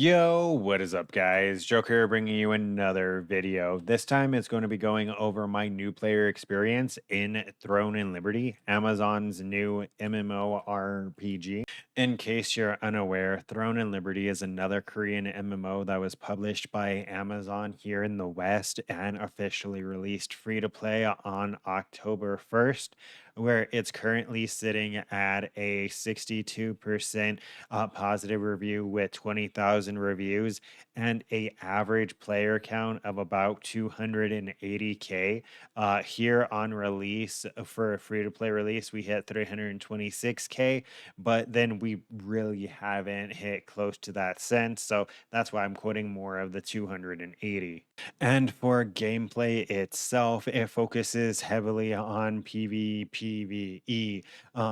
Yo, what is up, guys? Joker bringing you another video. This time it's going to be going over my new player experience in Throne and Liberty, Amazon's new MMORPG. In case you're unaware, Throne and Liberty is another Korean MMO that was published by Amazon here in the West and officially released free to play on October 1st, where it's currently sitting at a 62% positive review with 20,000 reviews and a average player count of about 280K. Here on release for a free to play release, we hit 326K, but then we really haven't hit close to that since. So that's why I'm quoting more of the 280. And for gameplay itself, it focuses heavily on PvPvE,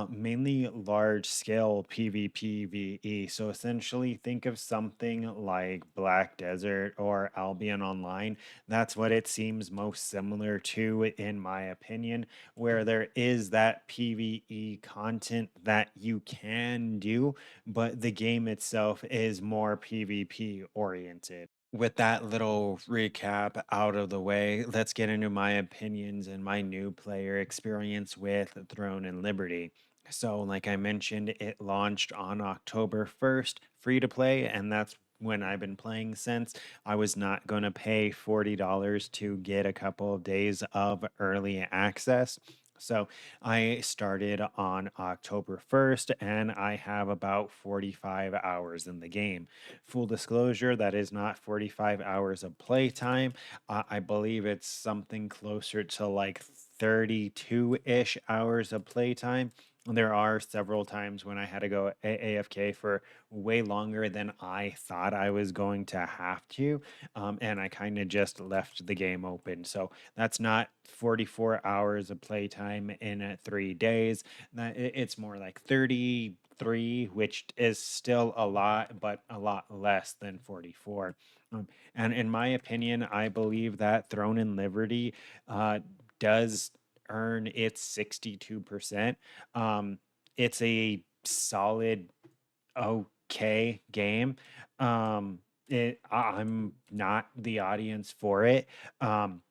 mainly large scale PvPvE. So essentially, think of something like Black Desert or Albion Online. That's what it seems most similar to, in my opinion, where there is that PvE content that you can do, but the game itself is more PvP oriented. With that little recap out of the way, let's get into my opinions and my new player experience with Throne and Liberty. So, like I mentioned, it launched on October 1st, free to play, and that's when I've been playing since. I was not going to pay $40 to get a couple of days of early access. So I started on October 1st and I have about 45 hours in the game. Full disclosure, that is not 45 hours of playtime. I believe it's something closer to like 32-ish hours of playtime. There are several times when I had to go AFK for way longer than I thought I was going to have to. And I kind of just left the game open. So that's not 44 hours of playtime in 3 days. It's more like 33, which is still a lot, but a lot less than 44. And in my opinion, I believe that Throne and Liberty does earn its 62%. Um, it's a solid, okay game. I'm not the audience for it. Um,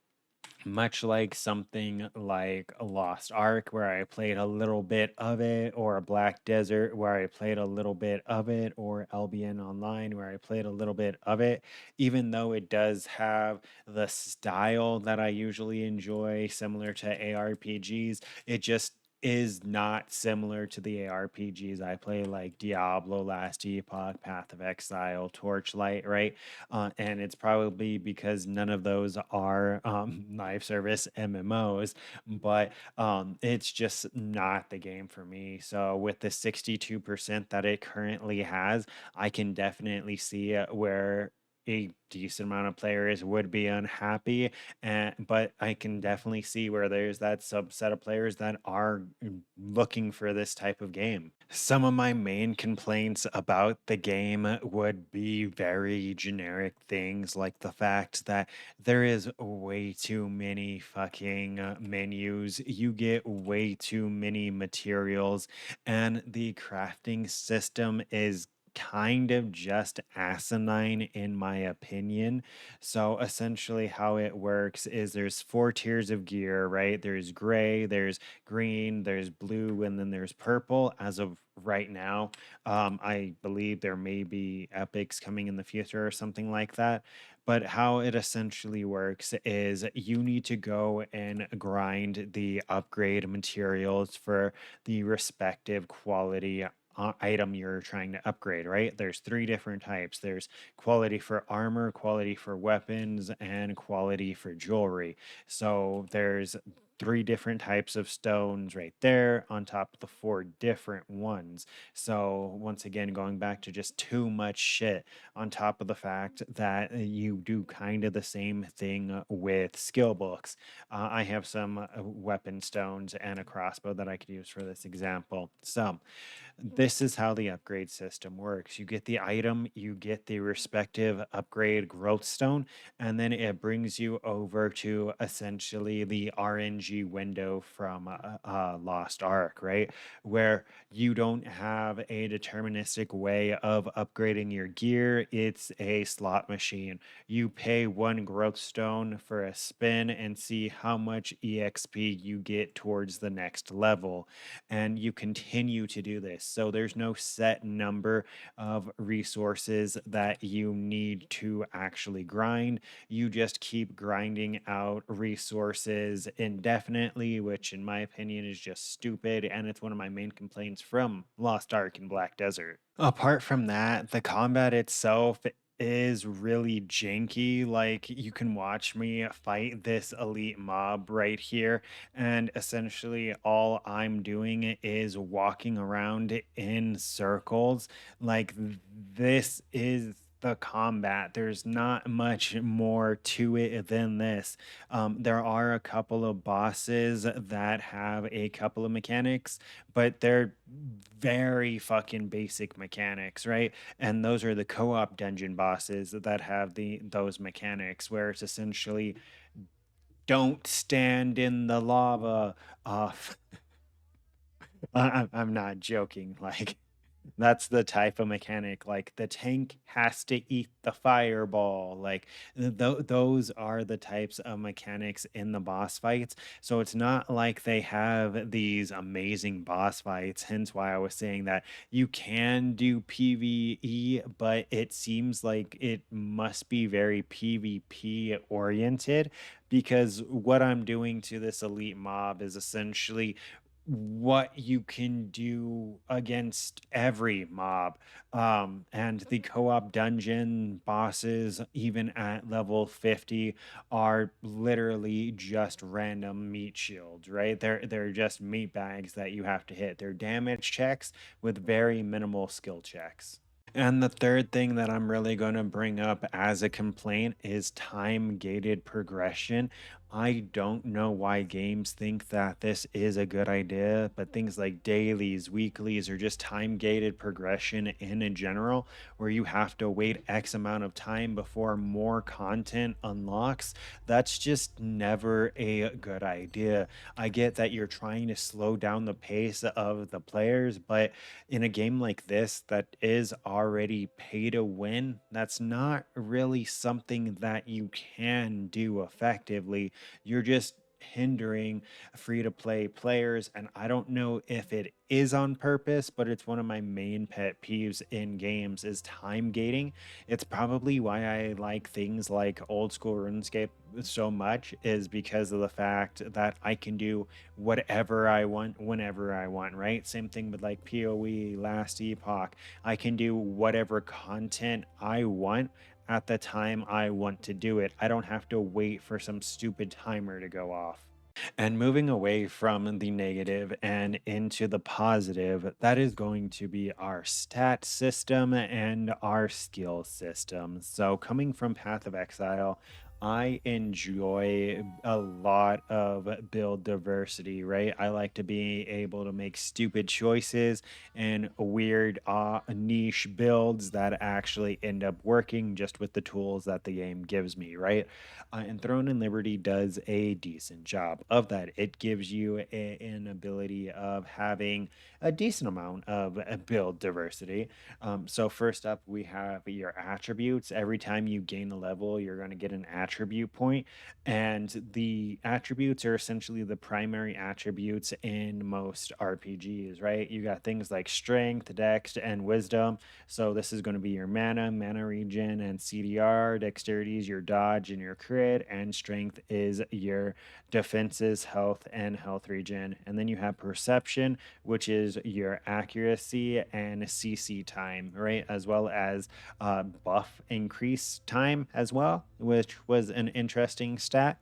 Much like something like a Lost Ark, where I played a little bit of it, or a Black Desert, where I played a little bit of it, or Albion Online, where I played a little bit of it, even though it does have the style that I usually enjoy, similar to ARPGs, it just is not similar to the ARPGs I play, like Diablo, Last Epoch, Path of Exile, Torchlight, right? And it's probably because none of those are live service MMOs, but it's just not the game for me. So with the 62% that it currently has, I can definitely see where a decent amount of players would be unhappy, and but I can definitely see where there's that subset of players that are looking for this type of game. Some of my main complaints about the game would be very generic things, like the fact that there is way too many fucking menus. You get way too many materials, and the crafting system is kind of just asinine in my opinion. So essentially how it works is there's four tiers of gear, right? There's gray, there's green, there's blue, and then there's purple as of right now. I believe there may be epics coming in the future or something like that. But how it essentially works is you need to go and grind the upgrade materials for the respective quality item you're trying to upgrade, right? There's three different types. There's quality for armor, quality for weapons, and quality for jewelry. So there's three different types of stones right there on top of the four different ones. So once again, going back to just too much shit on top of the fact that you do kind of the same thing with skill books. I have some weapon stones and a crossbow that I could use for this example. So this is how the upgrade system works. You get the item, you get the respective upgrade growth stone, and then it brings you over to essentially the RNG RNG window from Lost Ark, right? Where you don't have a deterministic way of upgrading your gear. It's a slot machine. You pay one growth stone for a spin and see how much EXP you get towards the next level. And you continue to do this. So there's no set number of resources that you need to actually grind. You just keep grinding out resources indefinitely, which in my opinion is just stupid. And it's one of my main complaints from Lost Ark and Black Desert. Apart from that, the combat itself is really janky. Like, you can watch me fight this elite mob right here, and essentially all I'm doing is walking around in circles. Like, this is the combat. There's not much more to it than this. There are a couple of bosses that have a couple of mechanics, but they're very fucking basic mechanics, right? And those are the co-op dungeon bosses that have those mechanics where it's essentially don't stand in the lava. Uh, I'm not joking. Like, that's the type of mechanic. Like, the tank has to eat the fireball. Like, those are the types of mechanics in the boss fights. So it's not like they have these amazing boss fights. Hence why I was saying that you can do PvE, but it seems like it must be very PvP oriented, because what I'm doing to this elite mob is essentially what you can do against every mob. And the co-op dungeon bosses, even at level 50, are literally just random meat shields, right? They're just meat bags that you have to hit. They're damage checks with very minimal skill checks. And the third thing that I'm really going to bring up as a complaint is time gated progression. I don't know why games think that this is a good idea, but things like dailies, weeklies, or just time gated progression in general, where you have to wait X amount of time before more content unlocks, that's just never a good idea. I get that you're trying to slow down the pace of the players, but in a game like this that is already pay to win, that's not really something that you can do effectively. You're just hindering free to play players. And I don't know if it is on purpose, but it's one of my main pet peeves in games is time gating. It's probably why I like things like old school RuneScape so much, is because of the fact that I can do whatever I want whenever I want, right? Same thing with like PoE, Last Epoch. I can do whatever content I want at the time I want to do it. I don't have to wait for some stupid timer to go off. And moving away from the negative and into the positive, that is going to be our stat system and our skill system. So, coming from Path of Exile, I enjoy a lot of build diversity, right? I like to be able to make stupid choices and weird, niche builds that actually end up working just with the tools that the game gives me, right? And Throne and Liberty does a decent job of that. It gives you an ability of having a decent amount of build diversity. So first up, we have your attributes. Every time you gain a level, you're going to get an attribute point, and the attributes are essentially the primary attributes in most RPGs, right? You got things like strength, dex, and wisdom. So this is going to be your mana regen, and CDR. Dexterity is your dodge and your crit, and strength is your defenses, health, and health regen. And then you have perception, which is your accuracy and CC time, right? As well as buff increase time as well, which was an interesting stat.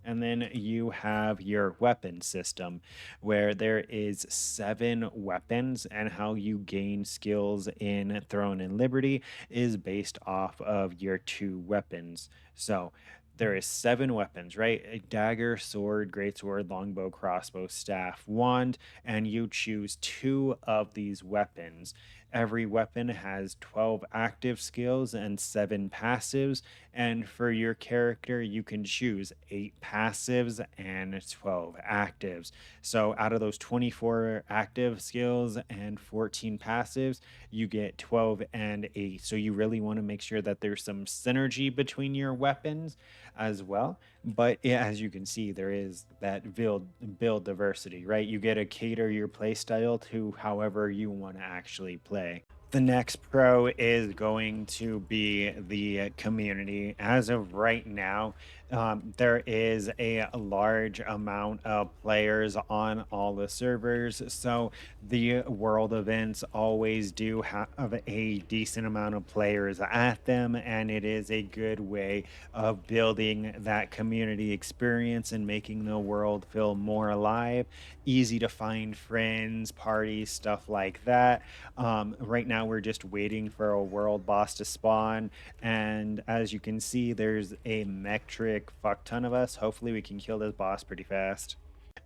And then you have your weapon system, where there is 7 weapons, and how you gain skills in Throne and Liberty is based off of your 2 weapons. So there is 7 weapons, right? A dagger, sword, greatsword, longbow, crossbow, staff, wand, and you choose 2 of these weapons. Every weapon has 12 active skills and 7 passives. And for your character, you can choose 8 passives and 12 actives. So out of those 24 active skills and 14 passives, you get 12 and 8. So you really want to make sure that there's some synergy between your weapons as well. But yeah, as you can see, there is that build diversity, right? You get to cater your play style to however you want to actually play. The next pro is going to be the community. As of right now, there is a large amount of players on all the servers. So the world events always do have a decent amount of players at them, and it is a good way of building that community experience and making the world feel more alive, easy to find friends, parties, stuff like that. Right now, we're just waiting for a world boss to spawn. And as you can see, there's a metric fuck ton of us. Hopefully, we can kill this boss pretty fast.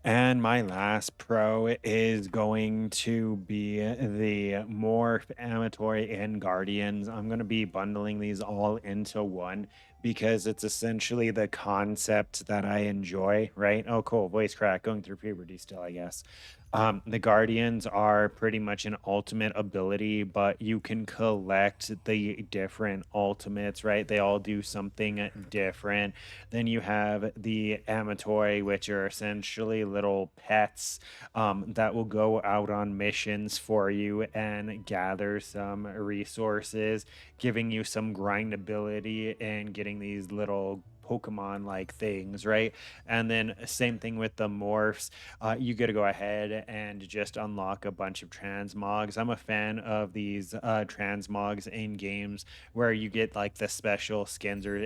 And my last pro is going to be the Morph, Amatory, and Guardians. I'm going to be bundling these all into one because it's essentially the concept that I enjoy, right? Oh, cool. Voice crack, going through puberty still, I guess. The Guardians are pretty much an ultimate ability, but you can collect the different ultimates, right? They all do something different. Then you have the Amatori, which are essentially little pets that will go out on missions for you and gather some resources, giving you some grindability and getting these little Pokemon like things, right? And then same thing with the morphs. You get to go ahead and just unlock a bunch of transmogs. I'm a fan of these transmogs in games where you get like the special skins or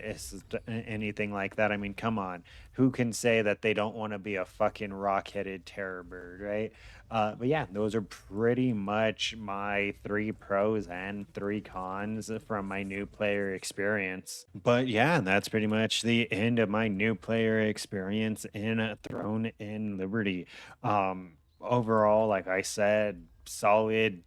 anything like that. I mean, come on, who can say that they don't want to be a fucking rock-headed terror bird, right? But yeah, those are pretty much my 3 pros and 3 cons from my new player experience. But yeah, that's pretty much the end of my new player experience in Throne in Liberty. Overall, like I said, solid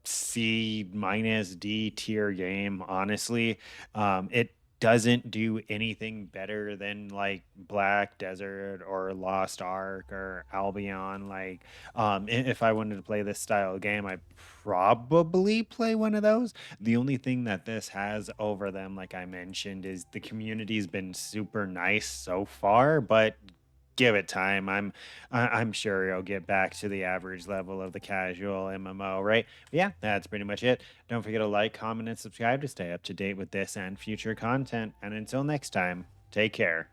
C- D tier game, honestly. It doesn't do anything better than like Black Desert or Lost Ark or Albion. Like, if I wanted to play this style of game, I'd probably play one of those. The only thing that this has over them, like I mentioned, is the community's been super nice so far, but give it time. I'm sure it'll get back to the average level of the casual MMO, right? But yeah, that's pretty much it. Don't forget to like, comment, and subscribe to stay up to date with this and future content. And until next time, take care.